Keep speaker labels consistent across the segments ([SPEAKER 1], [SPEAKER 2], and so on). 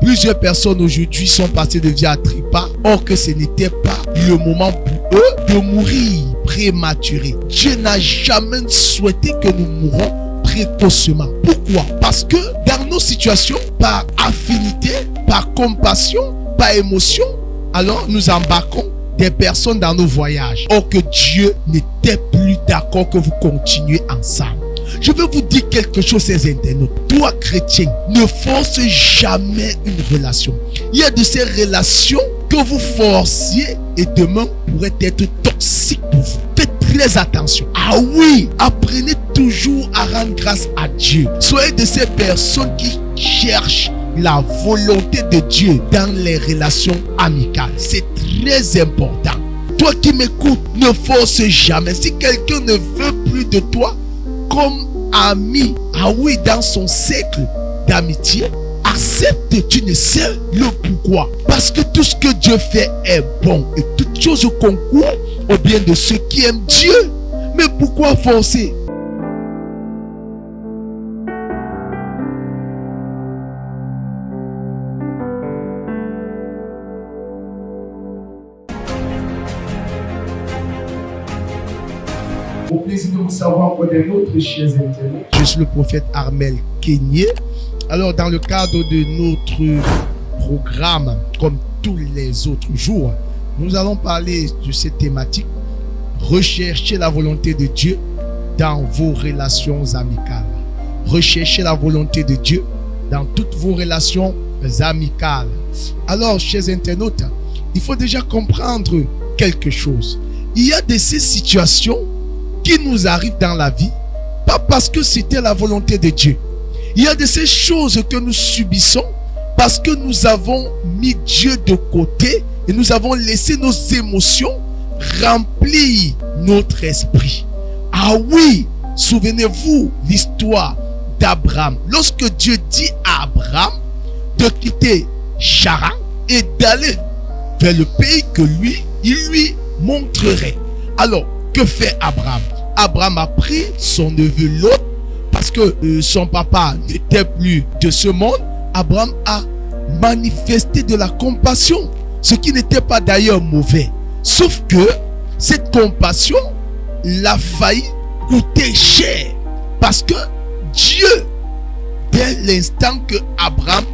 [SPEAKER 1] Plusieurs personnes aujourd'hui sont passées de vie à trépas, or que ce n'était pas le moment pour eux de mourir prématuré. Dieu n'a jamais souhaité que nous mourons précocement. Pourquoi? Parce que dans nos situations, par affinité, par compassion, par émotion, alors nous embarquons des personnes dans nos voyages. Or que Dieu n'était plus d'accord que vous continuez ensemble. Je veux vous dire quelque chose, ces internautes. Toi, chrétien, ne force jamais une relation. Il y a de ces relations que vous forciez et demain pourraient être toxiques pour vous. Faites très attention. Ah oui, apprenez toujours à rendre grâce à Dieu. Soyez de ces personnes qui cherchent la volonté de Dieu dans les relations amicales. C'est très important. Toi qui m'écoutes, ne force jamais. Si quelqu'un ne veut plus de toi comme ami, ah oui, dans son cercle d'amitié, accepte. Tu ne sais le pourquoi. Parce que tout ce que Dieu fait est bon et toutes choses concourent au bien de ceux qui aiment Dieu. Mais pourquoi forcer? Au plaisir de vous savoir encore des nôtres, chers internautes. Je suis le prophète Armel Kenyé. Alors, dans le cadre de notre programme, comme tous les autres jours, nous allons parler de cette thématique: rechercher la volonté de Dieu dans vos relations amicales. Recherchez la volonté de Dieu dans toutes vos relations amicales. Alors, chers internautes, il faut déjà comprendre quelque chose. Il y a de ces situations qui nous arrivent dans la vie, pas parce que c'était la volonté de Dieu. Il y a de ces choses que nous subissons parce que nous avons mis Dieu de côté et nous avons laissé nos émotions remplir notre esprit. Ah oui, souvenez-vous l'histoire d'Abraham. Lorsque Dieu dit à Abraham de quitter Charan et d'aller vers le pays que il lui montrerait. Alors, que fait Abraham? Abraham a pris son neveu Lot parce que son papa n'était plus de ce monde. Abraham a manifesté de la compassion, ce qui n'était pas d'ailleurs mauvais. Sauf que cette compassion l'a failli coûter cher parce que Dieu, dès l'instant que Abraham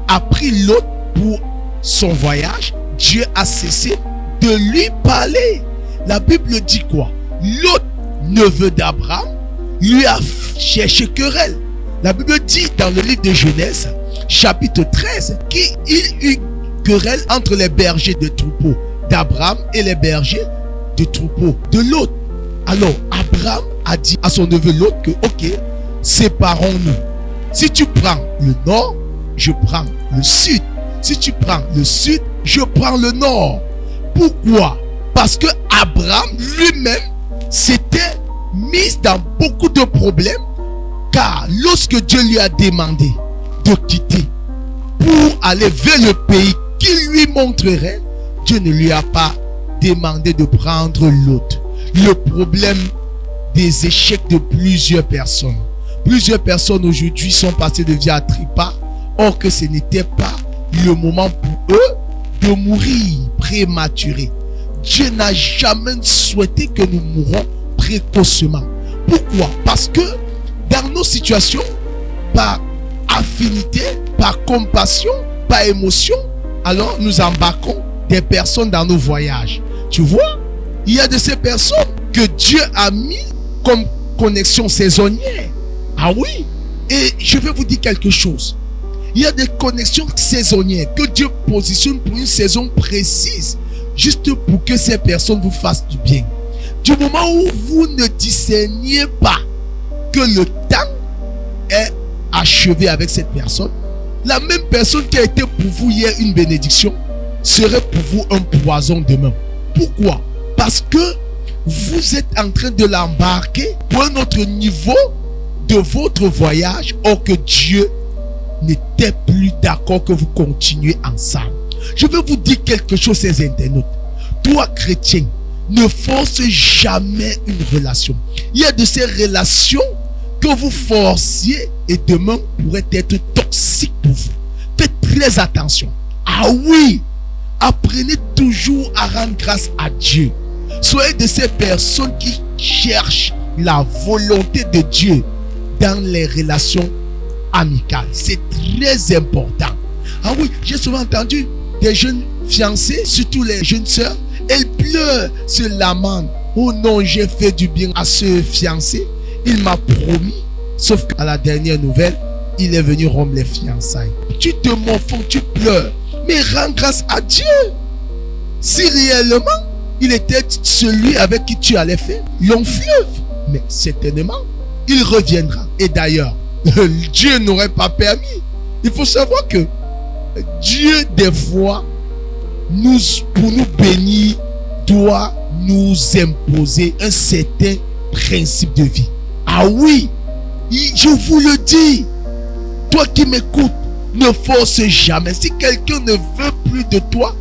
[SPEAKER 1] a pris Lot pour son voyage, Dieu a cessé de lui parler. La Bible dit quoi? Lot, neveu d'Abraham, lui a cherché querelle. La Bible dit dans le livre de Genèse, chapitre 13, qu'il y eut querelle entre les bergers de troupeaux d'Abraham et les bergers de troupeaux de Lot. Alors, Abraham a dit à son neveu Lot que, ok, séparons-nous. Si tu prends le nord, je prends le sud. Si tu prends le sud, je prends le nord. Pourquoi? Parce que Abraham lui-même s'était mis dans beaucoup de problèmes, car lorsque Dieu lui a demandé de quitter pour aller vers le pays qu'il lui montrerait, Dieu ne lui a pas demandé de prendre l'autre. Le problème des échecs de plusieurs personnes. Plusieurs personnes aujourd'hui sont passées de vie à trépas, or que ce n'était pas le moment pour eux de mourir prématuré. Dieu n'a jamais souhaité que nous mourons précocement. Pourquoi? Parce que dans nos situations, par affinité, par compassion, par émotion, alors nous embarquons des personnes dans nos voyages. Tu vois, il y a de ces personnes que Dieu a mis comme connexion saisonnière. Ah oui, et je vais vous dire quelque chose. Il y a des connexions saisonnières que Dieu positionne pour une saison précise, juste pour que ces personnes vous fassent du bien. Du moment où vous ne discerniez pas que le temps est achevé avec cette personne, la même personne qui a été pour vous hier une bénédiction serait pour vous un poison demain. Pourquoi? Parce que vous êtes en train de l'embarquer pour un autre niveau de votre voyage, or que Dieu n'était plus d'accord que vous continuez ensemble. Je vais vous dire quelque chose, ces internautes. Toi, chrétien, ne force jamais une relation. Il y a de ces relations que vous forciez et demain pourraient être toxiques pour vous. Faites très attention. Ah oui, apprenez toujours à rendre grâce à Dieu. Soyez de ces personnes qui cherchent la volonté de Dieu dans les relations amicales. C'est très important. Ah oui, j'ai souvent entendu des jeunes fiancés, surtout les jeunes sœurs, elles pleurent, se lamentent. Oh non, j'ai fait du bien à ce fiancé. Il m'a promis. Sauf qu'à la dernière nouvelle, il est venu rompre les fiançailles. Tu te morfonds, tu pleures. Mais rends grâce à Dieu. Si réellement, il était celui avec qui tu allais faire long fleuve. Mais certainement, il reviendra. Et d'ailleurs, Dieu n'aurait pas permis. Il faut savoir que Dieu, des fois, pour nous bénir, doit nous imposer un certain principe de vie. Ah oui, je vous le dis, toi qui m'écoutes, ne force jamais. Si quelqu'un ne veut plus de toi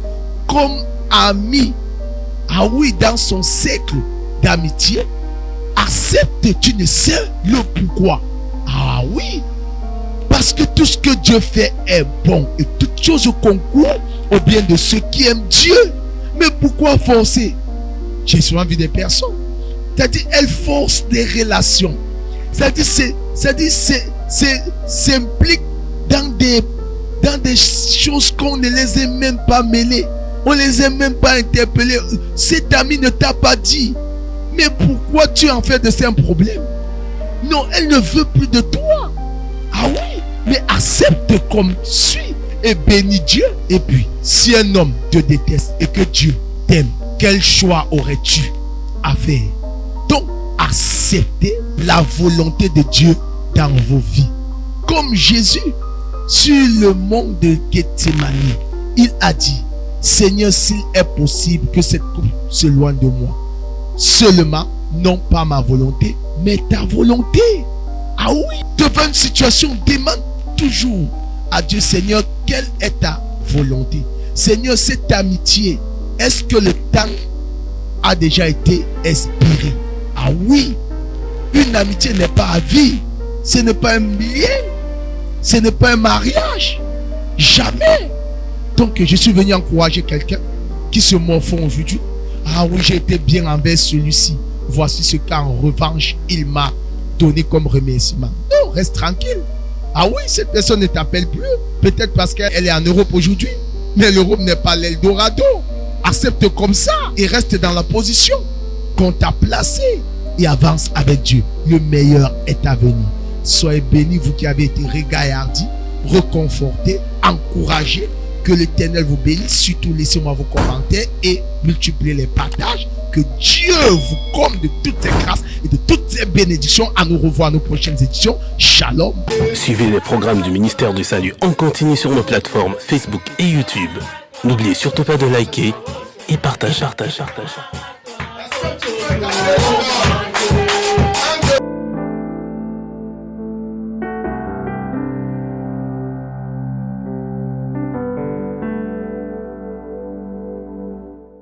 [SPEAKER 1] comme ami, ah oui, dans son cercle d'amitié, accepte, tu ne sais le pourquoi. Ah oui, parce que tout ce que Dieu fait est bon et toutes choses concourent au bien de ceux qui aiment Dieu. Mais pourquoi forcer? J'ai souvent vu des personnes, c'est-à-dire elles forcent des relations, c'est-à-dire s'impliquent dans des choses qu'on ne les a même pas mêlées, on ne les a même pas interpellées. Cet ami ne t'a pas dit, mais pourquoi tu en fais de ça un problème? Non, elle ne veut plus de toi. Ah oui, mais accepte comme suit et bénis Dieu. Et puis, si un homme te déteste et que Dieu t'aime, quel choix aurais-tu à faire? Donc, acceptez la volonté de Dieu dans vos vies. Comme Jésus, sur le mont de Gethsémani, il a dit, Seigneur, s'il est possible que cette coupe s'éloigne de moi. Seulement, non pas ma volonté, mais ta volonté. Ah oui, devant une situation, demande toujours à Dieu, Seigneur, quelle est ta volonté? Seigneur, cette amitié, est-ce que le temps a déjà été expiré? Ah oui, une amitié n'est pas à vie. Ce n'est pas un lien. Ce n'est pas un mariage. Jamais. Donc, je suis venu encourager quelqu'un qui se morfond aujourd'hui. Ah oui, j'ai été bien envers celui-ci. Voici ce qu'en revanche, il m'a donné comme remerciement. Non, reste tranquille. Ah oui, cette personne ne t'appelle plus. Peut-être parce qu'elle est en Europe aujourd'hui. Mais l'Europe n'est pas l'Eldorado. Accepte comme ça et reste dans la position qu'on t'a placée. Et avance avec Dieu. Le meilleur est à venir. Soyez bénis, vous qui avez été régaillardis, reconfortés, encouragés. Que l'Éternel vous bénisse. Surtout, laissez-moi vos commentaires et multipliez les partages. Que Dieu vous comble de toutes ses grâces et de toutes ses bénédictions. À nous revoir à nos prochaines éditions. Shalom. Suivez les programmes du ministère du Salut en continu sur nos plateformes Facebook et YouTube. N'oubliez surtout pas de liker et partager.